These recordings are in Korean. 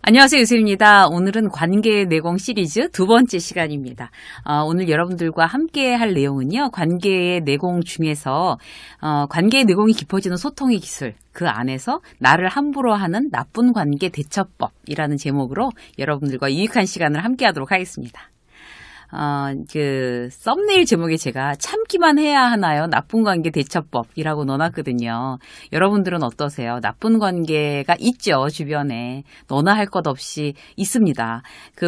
안녕하세요, 유수입니다. 오늘은 관계의 내공 시리즈 두 번째 시간입니다. 오늘 여러분들과 함께 할 내용은요, 관계의 내공 중에서 관계의 내공이 깊어지는 소통의 기술, 그 안에서 나를 함부로 하는 나쁜 관계 대처법이라는 제목으로 여러분들과 유익한 시간을 함께 하도록 하겠습니다. 썸네일 제목에 제가 참기만 해야 하나요? 나쁜 관계 대처법이라고 넣어놨거든요. 여러분들은 어떠세요? 나쁜 관계가 있죠, 주변에. 너나 할 것 없이 있습니다.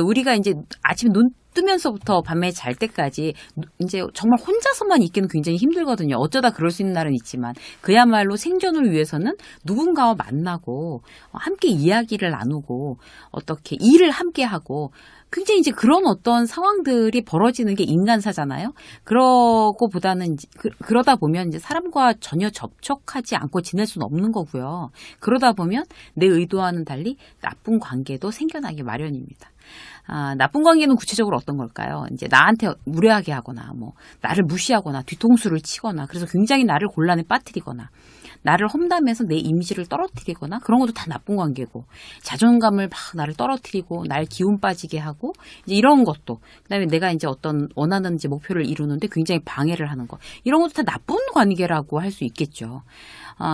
우리가 이제 아침 눈 뜨면서부터 밤에 잘 때까지 이제 정말 혼자서만 있기는 굉장히 힘들거든요. 어쩌다 그럴 수 있는 날은 있지만 그야말로 생존을 위해서는 누군가와 만나고 함께 이야기를 나누고 어떻게 일을 함께 하고 굉장히 이제 그런 어떤 상황들이 벌어지는 게 인간사잖아요. 그러다 보면 이제 사람과 전혀 접촉하지 않고 지낼 수는 없는 거고요. 그러다 보면 내 의도와는 달리 나쁜 관계도 생겨나기 마련입니다. 나쁜 관계는 구체적으로 어떤 걸까요? 이제 나한테 무례하게 하거나, 나를 무시하거나, 뒤통수를 치거나, 그래서 굉장히 나를 곤란에 빠뜨리거나, 나를 험담해서 내 이미지를 떨어뜨리거나, 그런 것도 다 나쁜 관계고, 자존감을 막 나를 떨어뜨리고, 날 기운 빠지게 하고, 이제 이런 것도, 그 다음에 내가 이제 어떤 원하는 이제 목표를 이루는데 굉장히 방해를 하는 거, 이런 것도 다 나쁜 관계라고 할 수 있겠죠.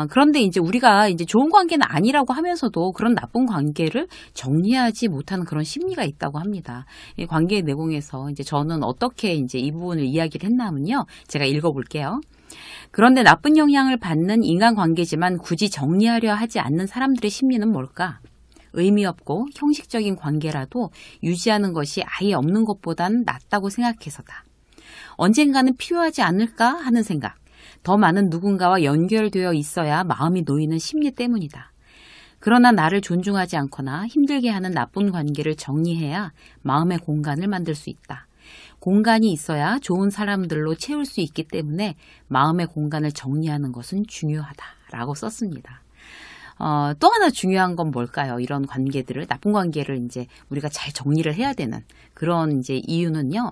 그런데 이제 우리가 이제 좋은 관계는 아니라고 하면서도 그런 나쁜 관계를 정리하지 못하는 그런 심리가 있다고 합니다. 이 관계의 내공에서 이제 저는 어떻게 이제 이 부분을 이야기를 했냐면요. 제가 읽어볼게요. 그런데 나쁜 영향을 받는 인간관계지만 굳이 정리하려 하지 않는 사람들의 심리는 뭘까? 의미 없고 형식적인 관계라도 유지하는 것이 아예 없는 것보단 낫다고 생각해서다. 언젠가는 필요하지 않을까 하는 생각. 더 많은 누군가와 연결되어 있어야 마음이 놓이는 심리 때문이다. 그러나 나를 존중하지 않거나 힘들게 하는 나쁜 관계를 정리해야 마음의 공간을 만들 수 있다. 공간이 있어야 좋은 사람들로 채울 수 있기 때문에 마음의 공간을 정리하는 것은 중요하다라고 썼습니다. 또 하나 중요한 건 뭘까요? 이런 관계들을, 나쁜 관계를 이제 우리가 잘 정리를 해야 되는 그런 이제 이유는요.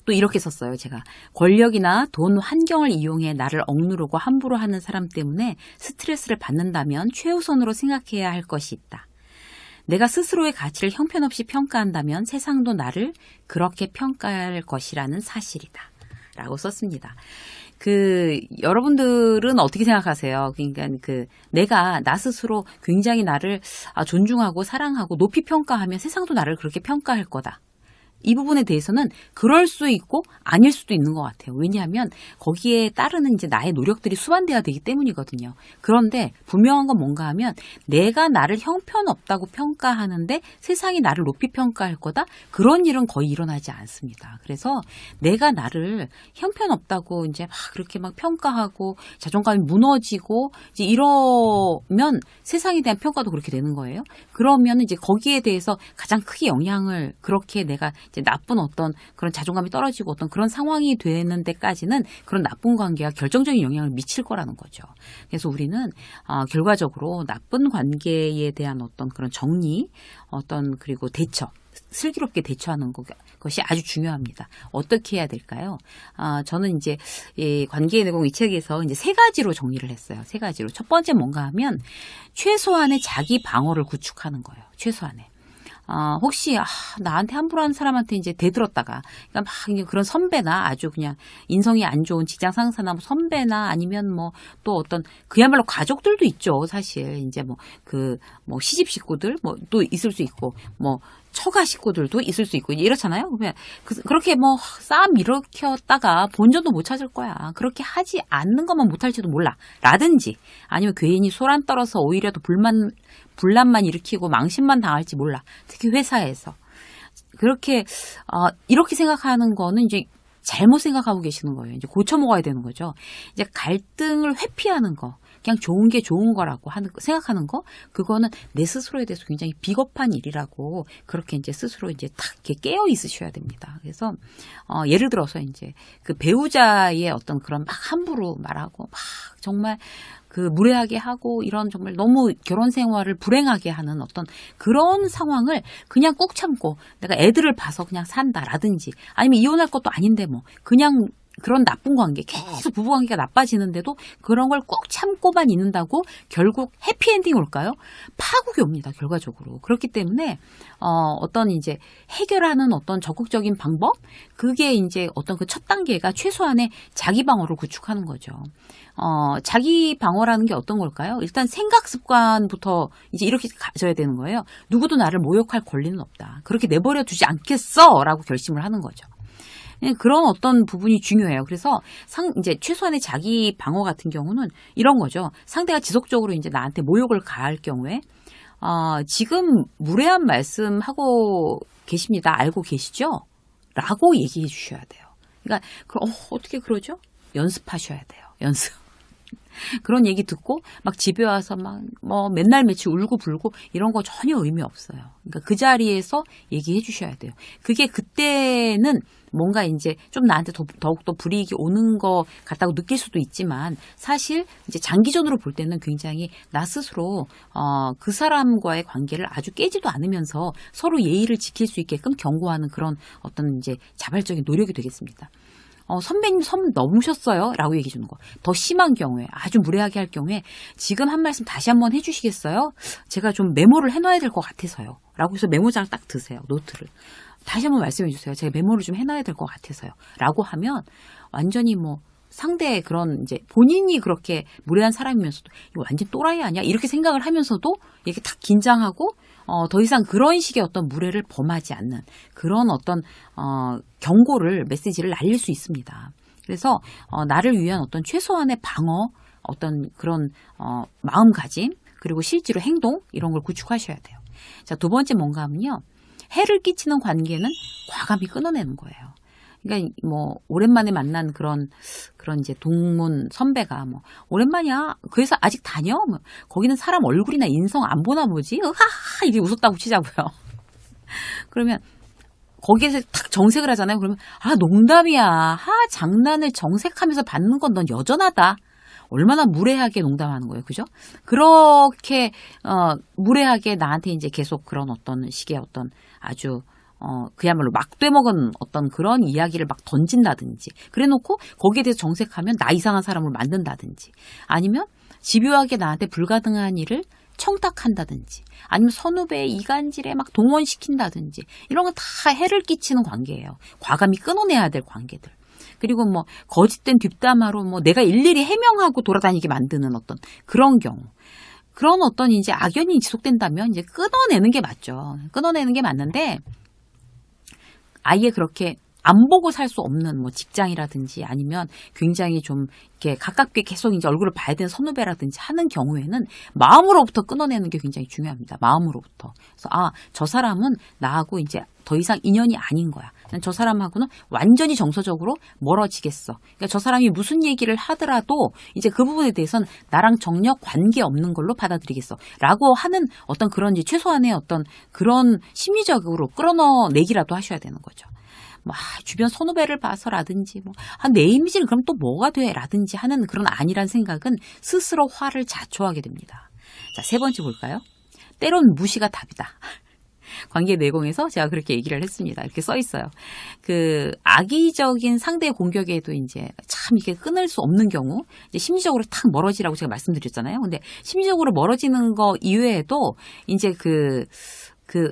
또 이렇게 썼어요, 제가. 권력이나 돈, 환경을 이용해 나를 억누르고 함부로 하는 사람 때문에 스트레스를 받는다면 최우선으로 생각해야 할 것이 있다. 내가 스스로의 가치를 형편없이 평가한다면 세상도 나를 그렇게 평가할 것이라는 사실이다. 라고 썼습니다. 여러분들은 어떻게 생각하세요? 그러니까 내가 나 스스로 굉장히 나를 존중하고 사랑하고 높이 평가하면 세상도 나를 그렇게 평가할 거다. 이 부분에 대해서는 그럴 수 있고 아닐 수도 있는 것 같아요. 왜냐하면 거기에 따르는 이제 나의 노력들이 수반돼야 되기 때문이거든요. 그런데 분명한 건 뭔가 하면 내가 나를 형편없다고 평가하는데 세상이 나를 높이 평가할 거다? 그런 일은 거의 일어나지 않습니다. 그래서 내가 나를 형편없다고 이제 막 그렇게 막 평가하고 자존감이 무너지고 이제 이러면 세상에 대한 평가도 그렇게 되는 거예요. 그러면 이제 거기에 대해서 가장 크게 영향을 그렇게 내가 이제 나쁜 어떤 그런 자존감이 떨어지고 어떤 그런 상황이 되는 데까지는 그런 나쁜 관계가 결정적인 영향을 미칠 거라는 거죠. 그래서 우리는 결과적으로 나쁜 관계에 대한 어떤 그런 정리, 그리고 대처, 슬기롭게 대처하는 것이 아주 중요합니다. 어떻게 해야 될까요? 저는 이제 이 관계의 내공 이 책에서 이제 세 가지로 정리를 했어요. 세 가지로. 첫 번째 뭔가 하면 최소한의 자기 방어를 구축하는 거예요. 최소한의. 혹시 나한테 함부로 하는 사람한테 이제 대들었다가 그러니까 막 이제 그런 선배나 아주 그냥 인성이 안 좋은 직장 상사나 선배나 아니면 또 어떤 그야말로 가족들도 있죠. 사실 이제 시집 식구들 또 있을 수 있고 처가 식구들도 있을 수 있고 이렇잖아요. 그러면 그렇게 싸움 일으켰다가 본전도 못 찾을 거야. 그렇게 하지 않는 것만 못할지도 몰라. 라든지 아니면 괜히 소란 떨어서 오히려 더 분란만 일으키고 망신만 당할지 몰라. 특히 회사에서. 그렇게 이렇게 생각하는 거는 이제 잘못 생각하고 계시는 거예요. 이제 고쳐 먹어야 되는 거죠. 이제 갈등을 회피하는 거. 그냥 좋은 게 좋은 거라고 생각하는 거, 그거는 내 스스로에 대해서 굉장히 비겁한 일이라고 그렇게 이제 스스로 이제 탁 이렇게 깨어 있으셔야 됩니다. 그래서 예를 들어서 이제 그 배우자의 어떤 그런 막 함부로 말하고 막 정말 그 무례하게 하고 이런 정말 너무 결혼 생활을 불행하게 하는 어떤 그런 상황을 그냥 꾹 참고 내가 애들을 봐서 그냥 산다라든지 아니면 이혼할 것도 아닌데 뭐 그냥 그런 나쁜 관계, 계속 부부관계가 나빠지는데도 그런 걸 꾹 참고만 있는다고 결국 해피엔딩이 올까요? 파국이 옵니다, 결과적으로. 그렇기 때문에, 어떤 이제 해결하는 어떤 적극적인 방법? 그게 이제 어떤 그 첫 단계가 최소한의 자기 방어를 구축하는 거죠. 자기 방어라는 게 어떤 걸까요? 일단 생각 습관부터 이제 이렇게 가져야 되는 거예요. 누구도 나를 모욕할 권리는 없다. 그렇게 내버려 두지 않겠어! 라고 결심을 하는 거죠. 그런 어떤 부분이 중요해요. 그래서 이제 최소한의 자기 방어 같은 경우는 이런 거죠. 상대가 지속적으로 이제 나한테 모욕을 가할 경우에, 지금 무례한 말씀하고 계십니다. 알고 계시죠? 라고 얘기해 주셔야 돼요. 그러니까, 어떻게 그러죠? 연습하셔야 돼요. 연습. 그런 얘기 듣고 막 집에 와서 막 뭐 맨날 며칠 울고 불고 이런 거 전혀 의미 없어요. 그러니까 그 자리에서 얘기해 주셔야 돼요. 그게 그때는 뭔가 이제 좀 나한테 더욱더 불이익이 오는 것 같다고 느낄 수도 있지만 사실 이제 장기전으로 볼 때는 굉장히 나 스스로 그 사람과의 관계를 아주 깨지도 않으면서 서로 예의를 지킬 수 있게끔 경고하는 그런 어떤 이제 자발적인 노력이 되겠습니다. 선배님 선 넘으셨어요? 라고 얘기해 주는 거. 더 심한 경우에, 아주 무례하게 할 경우에 지금 한 말씀 다시 한번 해주시겠어요? 제가 좀 메모를 해놔야 될 것 같아서요. 라고 해서 메모장을 딱 드세요. 노트를. 다시 한번 말씀해 주세요. 제가 메모를 좀 해놔야 될 것 같아서요. 라고 하면 완전히 뭐 상대의 그런 이제 본인이 그렇게 무례한 사람이면서도 이거 완전 또라이 아니야? 이렇게 생각을 하면서도 이렇게 탁 긴장하고 더 이상 그런 식의 어떤 무례를 범하지 않는 그런 어떤 경고를 메시지를 날릴 수 있습니다. 그래서 나를 위한 어떤 최소한의 방어, 어떤 그런 마음가짐 그리고 실제로 행동 이런 걸 구축하셔야 돼요. 자, 두 번째 뭔가 하면요. 해를 끼치는 관계는 과감히 끊어내는 거예요. 그러니까 뭐 오랜만에 만난 그런 이제 동문 선배가 뭐 오랜만이야. 그 회사 아직 다녀? 뭐 거기는 사람 얼굴이나 인성 안 보나 보지? 하하 이렇게 웃었다고 치자고요. 그러면 거기에서 탁 정색을 하잖아요. 그러면 농담이야. 장난을 정색하면서 받는 건 넌 여전하다. 얼마나 무례하게 농담하는 거예요. 그죠? 그렇게 무례하게 나한테 이제 계속 그런 어떤 식의 어떤 아주 그야말로 막되먹은 어떤 그런 이야기를 막 던진다든지 그래 놓고 거기에 대해서 정색하면 나 이상한 사람을 만든다든지 아니면 집요하게 나한테 불가능한 일을 청탁한다든지 아니면 선후배의 이간질에 막 동원시킨다든지 이런 건 다 해를 끼치는 관계예요. 과감히 끊어내야 될 관계들. 그리고 뭐 거짓된 뒷담화로 뭐 내가 일일이 해명하고 돌아다니게 만드는 어떤 그런 경우. 그런 어떤 이제 악연이 지속된다면 이제 끊어내는 게 맞죠. 끊어내는 게 맞는데 아예 그렇게 안 보고 살 수 없는 뭐 직장이라든지 아니면 굉장히 좀 이렇게 가깝게 계속 이제 얼굴을 봐야 되는 선후배라든지 하는 경우에는 마음으로부터 끊어내는 게 굉장히 중요합니다. 마음으로부터. 그래서 저 사람은 나하고 이제 더 이상 인연이 아닌 거야. 저 사람하고는 완전히 정서적으로 멀어지겠어. 그러니까 저 사람이 무슨 얘기를 하더라도 이제 그 부분에 대해서는 나랑 전혀 관계 없는 걸로 받아들이겠어. 라고 하는 어떤 그런 이제 최소한의 어떤 그런 심리적으로 끌어내기라도 하셔야 되는 거죠. 주변 선후배를 봐서라든지 내 이미지는 그럼 또 뭐가 돼? 라든지 하는 그런 아니란 생각은 스스로 화를 자초하게 됩니다. 자, 세 번째 볼까요? 때론 무시가 답이다. 관계 내공에서 제가 그렇게 얘기를 했습니다. 이렇게 써 있어요. 그 악의적인 상대의 공격에도 이제 참 이게 끊을 수 없는 경우, 이제 심리적으로 탁 멀어지라고 제가 말씀드렸잖아요. 근데 심리적으로 멀어지는 거 이외에도 이제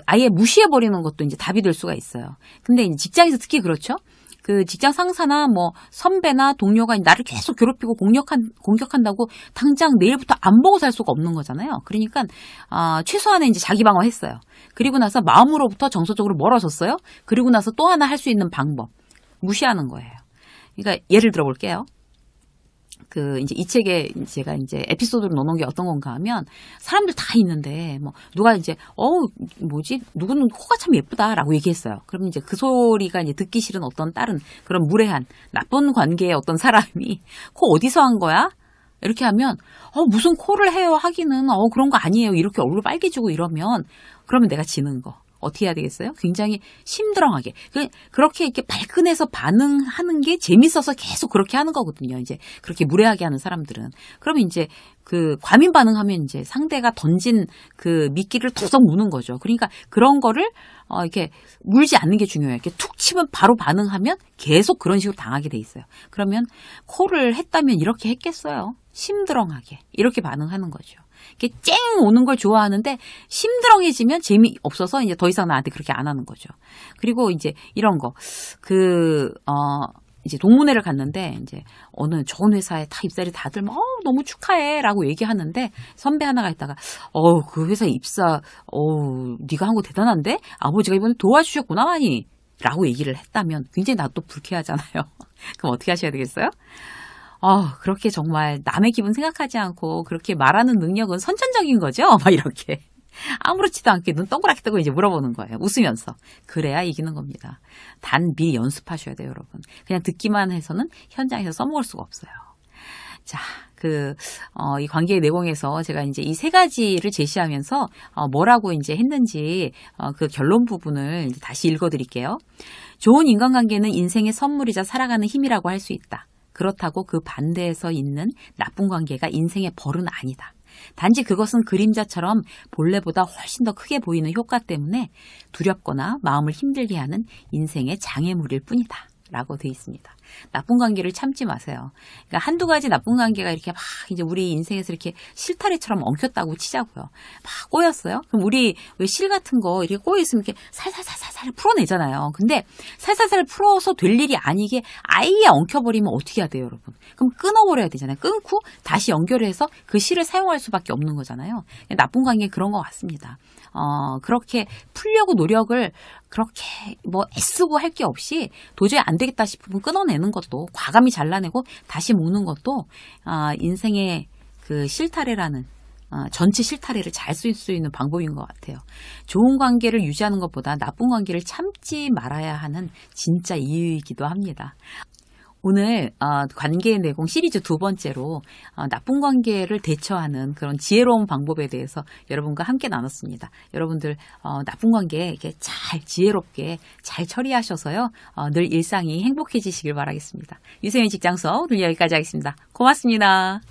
아예 무시해버리는 것도 이제 답이 될 수가 있어요. 근데 이제 직장에서 특히 그렇죠. 그 직장 상사나 뭐 선배나 동료가 나를 계속 괴롭히고 공격한다고 당장 내일부터 안 보고 살 수가 없는 거잖아요. 그러니까 최소한의 이제 자기 방어했어요. 그리고 나서 마음으로부터 정서적으로 멀어졌어요. 그리고 나서 또 하나 할 수 있는 방법 무시하는 거예요. 그러니까 예를 들어 볼게요. 이제 이 책에 제가 이제 에피소드로 넣어놓은 게 어떤 건가 하면 사람들 다 있는데 누가 이제 누구는 코가 참 예쁘다라고 얘기했어요. 그럼 이제 그 소리가 이제 듣기 싫은 어떤 다른 그런 무례한 나쁜 관계의 어떤 사람이 코 어디서 한 거야? 이렇게 하면 무슨 코를 해요 하기는 그런 거 아니에요. 이렇게 얼굴 빨개지고 이러면 그러면 내가 지는 거. 어떻게 해야 되겠어요? 굉장히 심드렁하게. 그렇게 이렇게 발끈해서 반응하는 게 재밌어서 계속 그렇게 하는 거거든요. 이제 그렇게 무례하게 하는 사람들은. 그러면 이제 그 과민 반응하면 이제 상대가 던진 그 미끼를 톡톡 무는 거죠. 그러니까 그런 거를 이렇게 물지 않는 게 중요해요. 이렇게 툭 치면 바로 반응하면 계속 그런 식으로 당하게 돼 있어요. 그러면 콜을 했다면 이렇게 했겠어요. 심드렁하게 이렇게 반응하는 거죠. 이렇게 쨍 오는 걸 좋아하는데 심드렁해지면 재미없어서 이제 더 이상 나한테 그렇게 안 하는 거죠. 그리고 이제 이런 거 이제 동문회를 갔는데 이제 어느 좋은 회사에 다 입사를 다들 너무 축하해라고 얘기하는데 선배 하나가 있다가 그 회사 입사 네가 한 거 대단한데 아버지가 이번에 도와주셨구나 많이 라고 얘기를 했다면 굉장히 나 또 불쾌하잖아요. 그럼 어떻게 하셔야 되겠어요? 그렇게 정말 남의 기분 생각하지 않고 그렇게 말하는 능력은 선천적인 거죠? 막 이렇게. 아무렇지도 않게 눈 동그랗게 뜨고 이제 물어보는 거예요. 웃으면서. 그래야 이기는 겁니다. 단 미리 연습하셔야 돼요, 여러분. 그냥 듣기만 해서는 현장에서 써먹을 수가 없어요. 자, 이 관계의 내공에서 제가 이제 이 세 가지를 제시하면서 뭐라고 이제 했는지 그 결론 부분을 이제 다시 읽어드릴게요. 좋은 인간관계는 인생의 선물이자 살아가는 힘이라고 할 수 있다. 그렇다고 그 반대에서 있는 나쁜 관계가 인생의 벌은 아니다. 단지 그것은 그림자처럼 본래보다 훨씬 더 크게 보이는 효과 때문에 두렵거나 마음을 힘들게 하는 인생의 장애물일 뿐이다. 라고 되어 있습니다. 나쁜 관계를 참지 마세요. 그러니까 한두 가지 나쁜 관계가 이렇게 막 이제 우리 인생에서 이렇게 실타래처럼 엉켰다고 치자고요. 막 꼬였어요. 그럼 우리 왜 실 같은 거 이렇게 꼬여있으면 이렇게 살살살살 풀어내잖아요. 근데 살살살 풀어서 될 일이 아니게 아예 엉켜버리면 어떻게 해야 돼요, 여러분? 그럼 끊어버려야 되잖아요. 끊고 다시 연결해서 그 실을 사용할 수밖에 없는 거잖아요. 나쁜 관계는 그런 것 같습니다. 그렇게 풀려고 노력을 그렇게 애쓰고 할 게 없이 도저히 안 되겠다 싶으면 끊어내는 것도 과감히 잘라내고 다시 모는 것도 인생의 그 실타래라는 전체 실타래를 잘 쓸 수 있는 방법인 것 같아요. 좋은 관계를 유지하는 것보다 나쁜 관계를 참지 말아야 하는 진짜 이유이기도 합니다. 오늘 관계의 내공 시리즈 2번째로 나쁜 관계를 대처하는 그런 지혜로운 방법에 대해서 여러분과 함께 나눴습니다. 여러분들 나쁜 관계 이렇게 잘 지혜롭게 잘 처리하셔서요. 늘 일상이 행복해지시길 바라겠습니다. 유세윤 직장서 오늘 여기까지 하겠습니다. 고맙습니다.